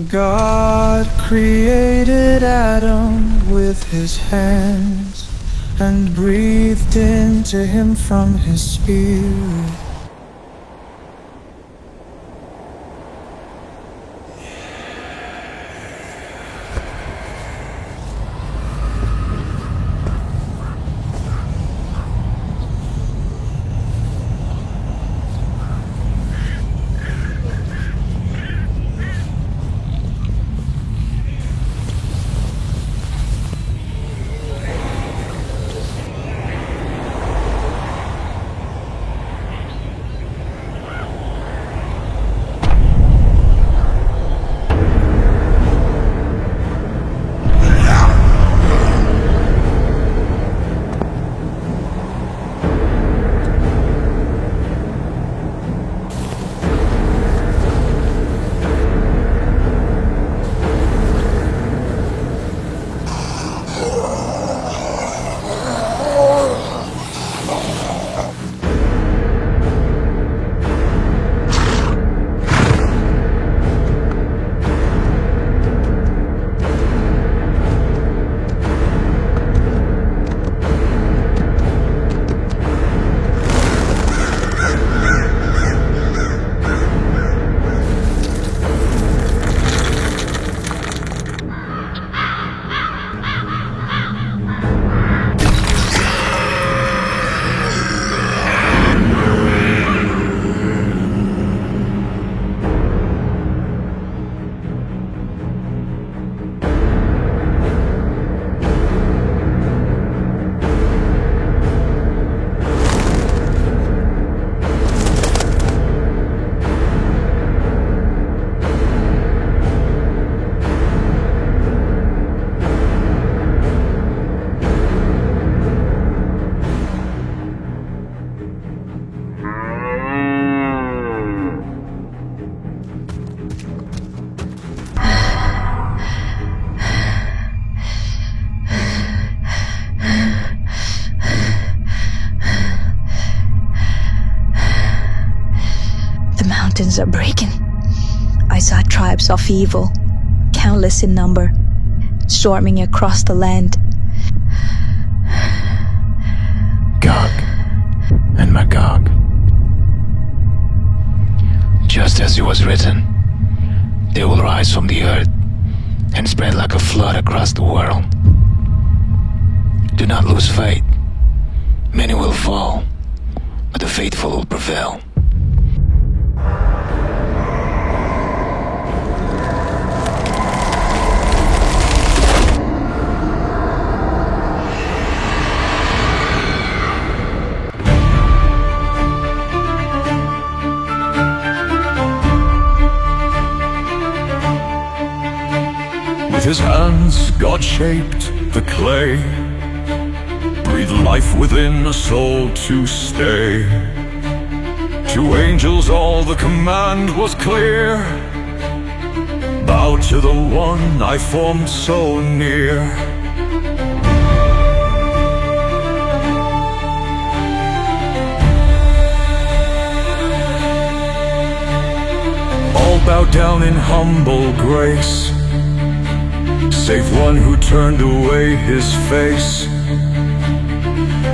God created Adam with his hands and breathed into him from his spirit. Mountains are breaking. I saw tribes of evil, countless in number, storming across the land. Gog and Magog. Just as it was written, they will rise from the earth and spread like a flood across the world. Do not lose faith. Many will fall, but the faithful will prevail. With his hands, God shaped the clay, breathed life within a soul to stay. To angels all the command was clear: bow to the one I formed so near. All bow down in humble grace, save one who turned away his face.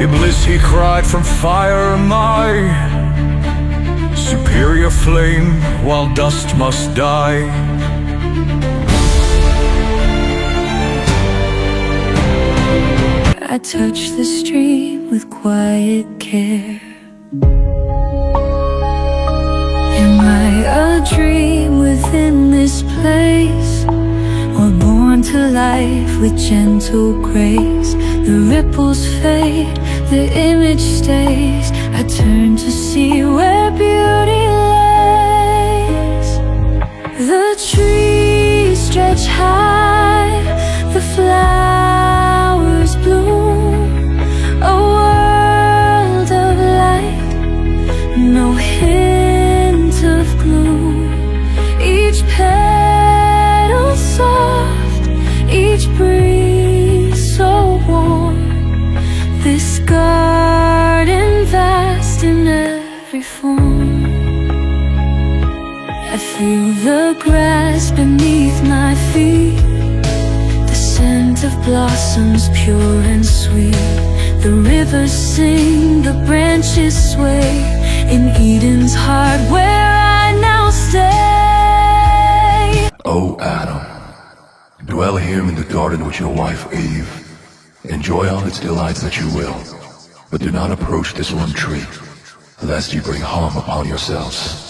Iblis, he cried, from fire am I, superior flame while dust must die. I touch the stream with quiet care. Am I a dream within this place, or born to life with gentle grace? The ripples fade, the image stays. I turn to see where beauty lays. The trees stretch high, the flowers bloom, a world of light, no hint of gloom. Each petal soft, each breeze so warm. This garden vast in every form. I feel the grass beneath blossoms pure and sweet. The rivers sing, the branches sway, in Eden's heart where I now stay. O Adam, dwell here in the garden with your wife Eve. Enjoy all its delights that you will, but do not approach this one tree, lest you bring harm upon yourselves.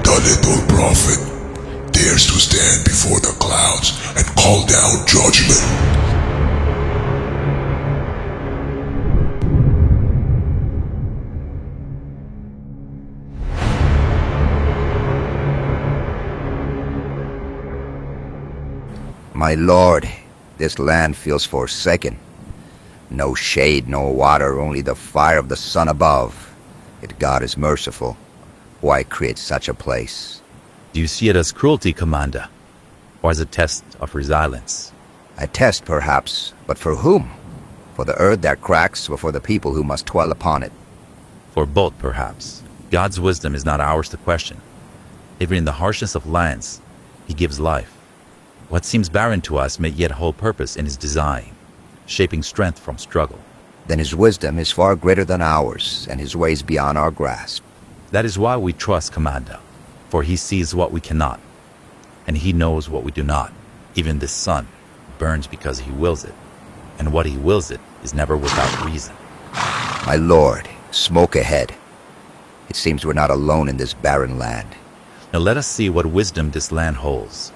The little prophet dares to stand before the clouds and call down judgment. My lord, this land feels forsaken. No shade, no water, only the fire of the sun above. Yet God is merciful. Why create such a place? Do you see it as cruelty, Commander? Or as a test of resilience? A test, perhaps, but for whom? For the earth that cracks, or for the people who must dwell upon it? For both, perhaps. God's wisdom is not ours to question. Even in the harshness of lands, He gives life. What seems barren to us may yet hold purpose in His design, shaping strength from struggle. Then His wisdom is far greater than ours, and His ways beyond our grasp. That is why we trust Commander, for He sees what we cannot, and He knows what we do not. Even the sun burns because He wills it, and what He wills it is never without reason. My lord, smoke ahead. It seems we're not alone in this barren land. Now let us see what wisdom this land holds.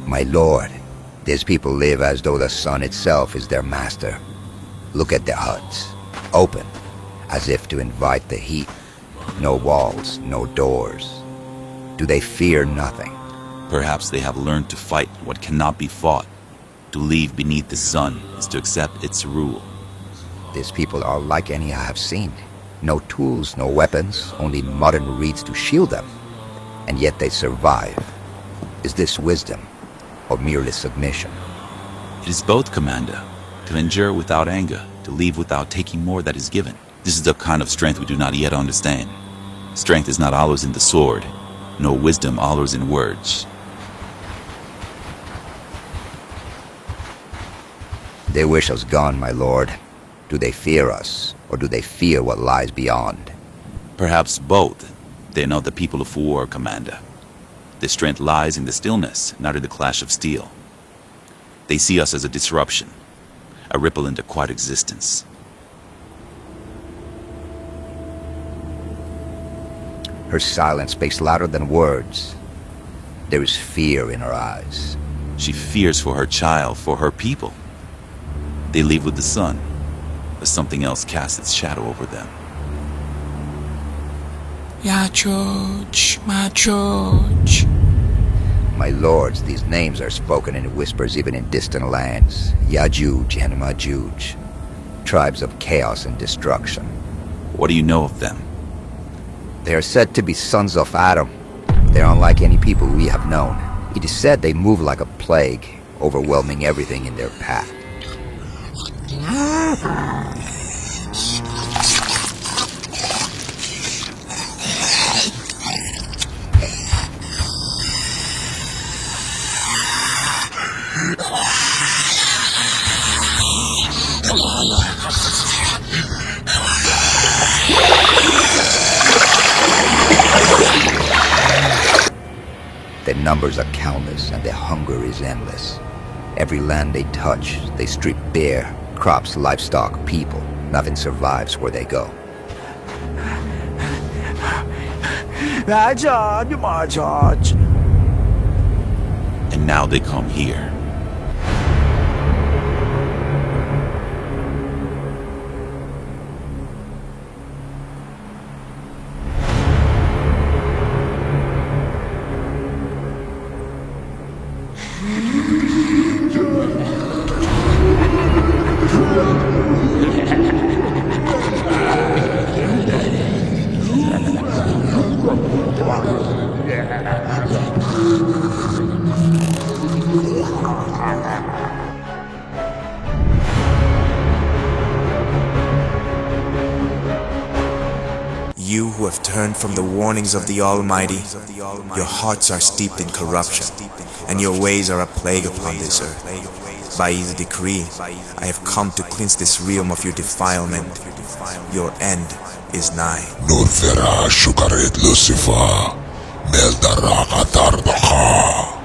My lord, these people live as though the sun itself is their master. Look at their huts, open, as if to invite the heat. No walls, no doors. Do they fear nothing? Perhaps they have learned to fight what cannot be fought. To live beneath the sun is to accept its rule. These people are like any I have seen. No tools, no weapons, only mud and reeds to shield them. And yet they survive. Is this wisdom, or merely submission? It is both, Commander. To endure without anger, to leave without taking more that is given. This is the kind of strength we do not yet understand. Strength is not always in the sword, nor wisdom always in words. They wish us gone, my lord. Do they fear us, or do they fear what lies beyond? Perhaps both. They are not the people of war, Commander. Their strength lies in the stillness, not in the clash of steel. They see us as a disruption, a ripple in their quiet existence. Her silence speaks louder than words. There is fear in her eyes. She fears for her child, for her people. They leave with the sun, but something else casts its shadow over them. Yajuj, Majuj. My lords, these names are spoken in whispers even in distant lands. Yajuj and Majuj, tribes of chaos and destruction. What do you know of them? They are said to be sons of Adam. They are unlike any people we have known. It is said they move like a plague, overwhelming everything in their path. Their numbers are countless and their hunger is endless. Every land they touch, they strip bare. Crops, livestock, people. Nothing survives where they go. And now they come here. You who have turned from the warnings of the Almighty, your hearts are steeped in corruption, and your ways are a plague upon this earth. By His decree, I have come to cleanse this realm of your defilement. Your end is nigh. Nurfera shukaret Lucifer, Meldaraka Tardaka,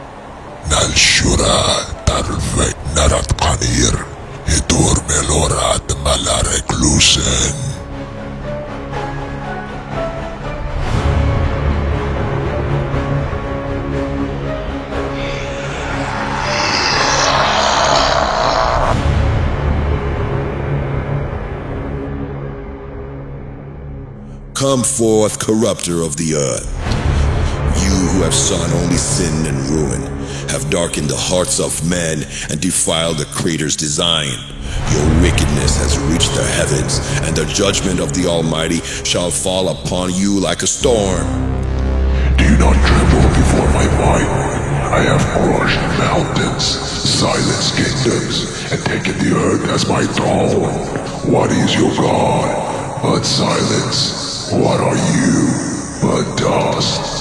Nalshura Tarvek Narat Kanir, Hidur Melorat Malarek Lucen. Come forth, corrupter of the earth. You who have sought only sin and ruin, have darkened the hearts of men and defiled the Creator's design. Your wickedness has reached the heavens, and the judgment of the Almighty shall fall upon you like a storm. Do you not tremble before my might? I have crushed mountains, silenced kingdoms, and taken the earth as my throne. What is your God but silence? What are you but dust?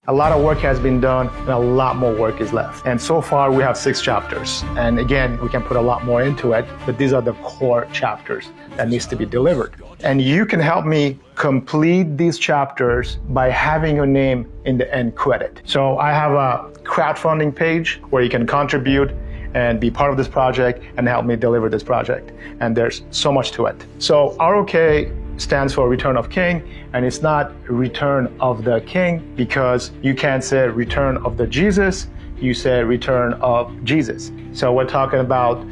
A lot of work has been done and a lot more work is left. And so far we have 6 chapters. And again, we can put a lot more into it, but these are the core chapters that needs to be delivered. And you can help me complete these chapters by having your name in the end credit. So I have a crowdfunding page where you can contribute and be part of this project and help me deliver this project. And there's so much to it. So ROK stands for Return of King, and it's not Return of the King because you can't say Return of the Jesus, you say Return of Jesus. So we're talking about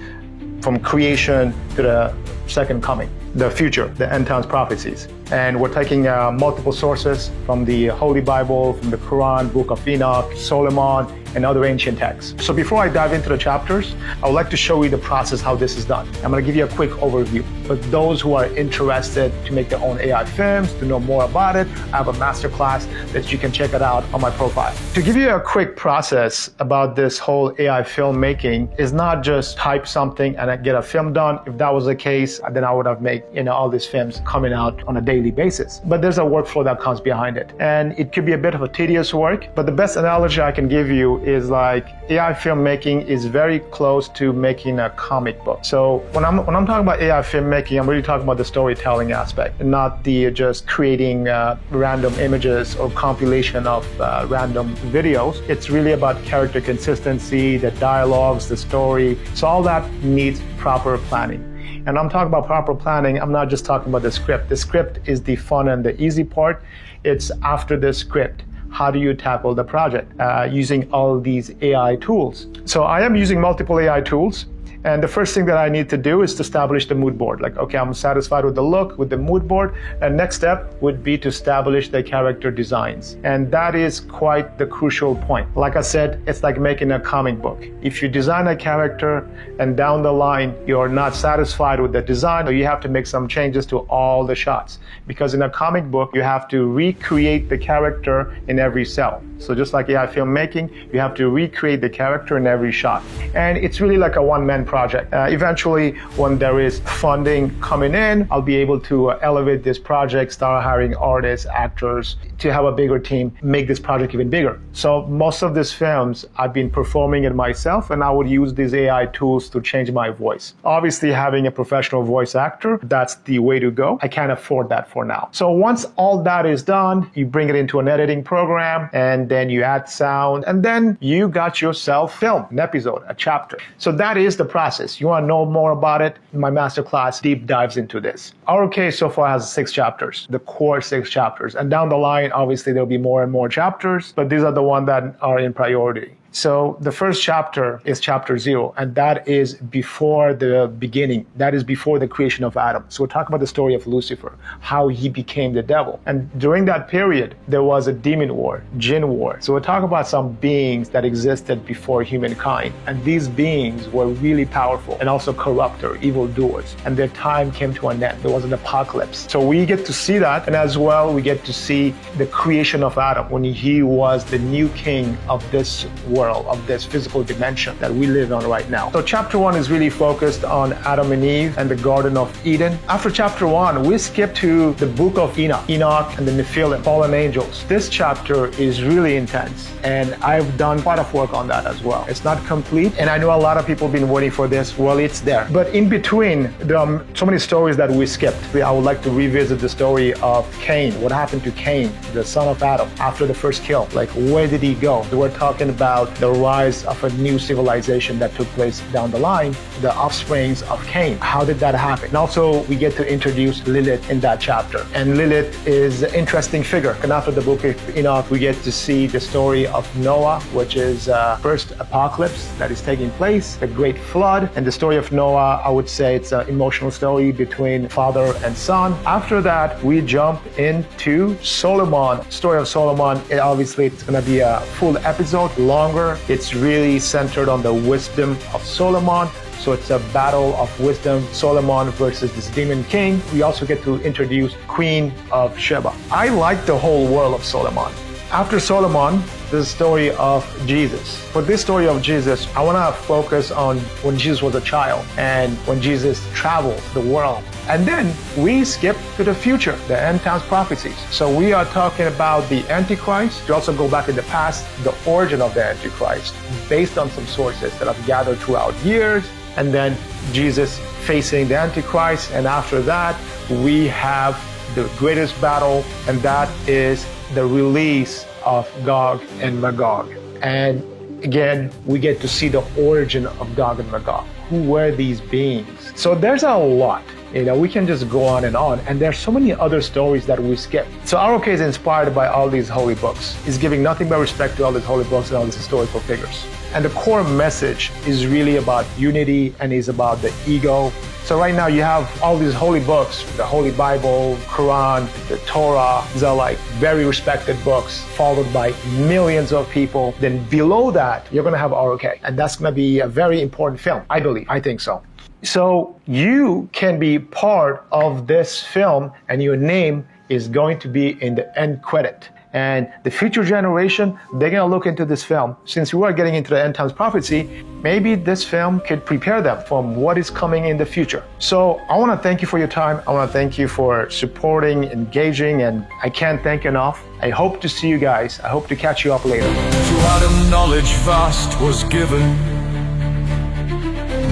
from creation to the second coming, the future, the end times prophecies. And we're taking multiple sources from the Holy Bible, from the Quran, Book of Enoch, Solomon, and other ancient texts. So before I dive into the chapters, I would like to show you the process, how this is done. I'm gonna give you a quick overview. But those who are interested to make their own AI films, to know more about it, I have a masterclass that you can check it out on my profile. To give you a quick process about this whole AI filmmaking is not just type something and get a film done. If that was the case, then I would have made, all these films coming out on a daily basis. But there's a workflow that comes behind it. And it could be a bit of a tedious work, but the best analogy I can give you is like AI filmmaking is very close to making a comic book. So when I'm talking about AI filmmaking, I'm really talking about the storytelling aspect, and not the just creating random images or compilation of random videos. It's really about character consistency, the dialogues, the story. So all that needs proper planning. And I'm talking about proper planning, I'm not just talking about the script. The script is the fun and the easy part. It's after the script. How do you tackle the project using all these AI tools? So I am using multiple AI tools. And the first thing that I need to do is to establish the mood board. Like, okay, I'm satisfied with the look, with the mood board. And next step would be to establish the character designs. And that is quite the crucial point. Like I said, it's like making a comic book. If you design a character and down the line, you're not satisfied with the design, you have to make some changes to all the shots. Because in a comic book, you have to recreate the character in every cell. So just like AI filmmaking, you have to recreate the character in every shot. And it's really like a one-man project. Eventually, when there is funding coming in, I'll be able to elevate this project, start hiring artists, actors, to have a bigger team, make this project even bigger. So most of these films, I've been performing it myself, and I would use these AI tools to change my voice. Obviously, having a professional voice actor, that's the way to go. I can't afford that for now. So once all that is done, you bring it into an editing program, and then you add sound, and then you got yourself film, an episode, a chapter. So that is the process. You want to know more about it? My masterclass deep dives into this. ROK so far has 6 chapters, the core 6 chapters. And down the line, obviously, there'll be more and more chapters, but these are the ones that are in priority. So the first chapter is chapter 0, and that is before the beginning. That is before the creation of Adam. So we're talking about the story of Lucifer, how he became the devil. And during that period, there was a demon war, jinn war. So we're talking about some beings that existed before humankind. And these beings were really powerful and also corrupt or evildoers. And their time came to an end. There was an apocalypse. So we get to see that. And as well, we get to see the creation of Adam when he was the new king of this world, of this physical dimension that we live on right now. So chapter 1 is really focused on Adam and Eve and the Garden of Eden. After chapter 1, we skip to the book of Enoch and the Nephilim, fallen angels. This chapter is really intense, and I've done quite a work on that as well. It's not complete, and I know a lot of people have been waiting for this. Well, it's there. But in between, there are so many stories that we skipped. I would like to revisit the story of Cain. What happened to Cain, the son of Adam, after the first kill? Like, where did he go? We're talking about the rise of a new civilization that took place down the line, the offsprings of Cain. How did that happen? And also, we get to introduce Lilith in that chapter. And Lilith is an interesting figure. And after the book of Enoch, we get to see the story of Noah, which is first apocalypse that is taking place, the great flood. And the story of Noah, I would say it's an emotional story between father and son. After that, we jump into Solomon. Story of Solomon, obviously, it's going to be a full episode, longer. It's really centered on the wisdom of Solomon. So it's a battle of wisdom, Solomon versus this demon king. We also get to introduce Queen of Sheba. I like the whole world of Solomon. After Solomon, the story of Jesus. For this story of Jesus, I want to focus on when Jesus was a child and when Jesus traveled the world. And then we skip to the future, the end times prophecies. So we are talking about the Antichrist. We also go back in the past, the origin of the Antichrist, based on some sources that I've gathered throughout years. And then Jesus facing the Antichrist. And after that, we have the greatest battle, and that is the release of Gog and Magog. And again, we get to see the origin of Gog and Magog. Who were these beings? So there's a lot. We can just go on, and there's so many other stories that we skip. So ROK is inspired by all these holy books. It's giving nothing but respect to all these holy books and all these historical figures. And the core message is really about unity and is about the ego. So right now you have all these holy books, the Holy Bible, Quran, the Torah. These are like very respected books, followed by millions of people. Then below that, you're going to have ROK. And that's going to be a very important film, I believe. I think so. So you can be part of this film, and your name is going to be in the end credit. And the future generation, they're going to look into this film. Since we are getting into the end times prophecy, maybe this film could prepare them from what is coming in the future. So I want to thank you for your time. I want to thank you for supporting, engaging, and I can't thank enough. I hope to see you guys. I hope to catch you up later. To Adam knowledge vast was given,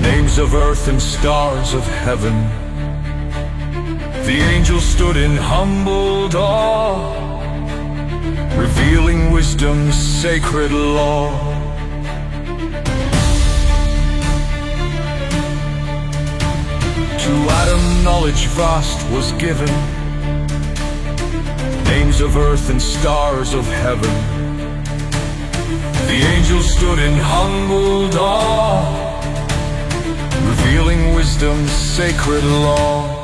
names of earth and stars of heaven. The angels stood in humbled awe, revealing wisdom's sacred law. To Adam knowledge vast was given, names of earth and stars of heaven. The angels stood in humbled awe, revealing wisdom's sacred law.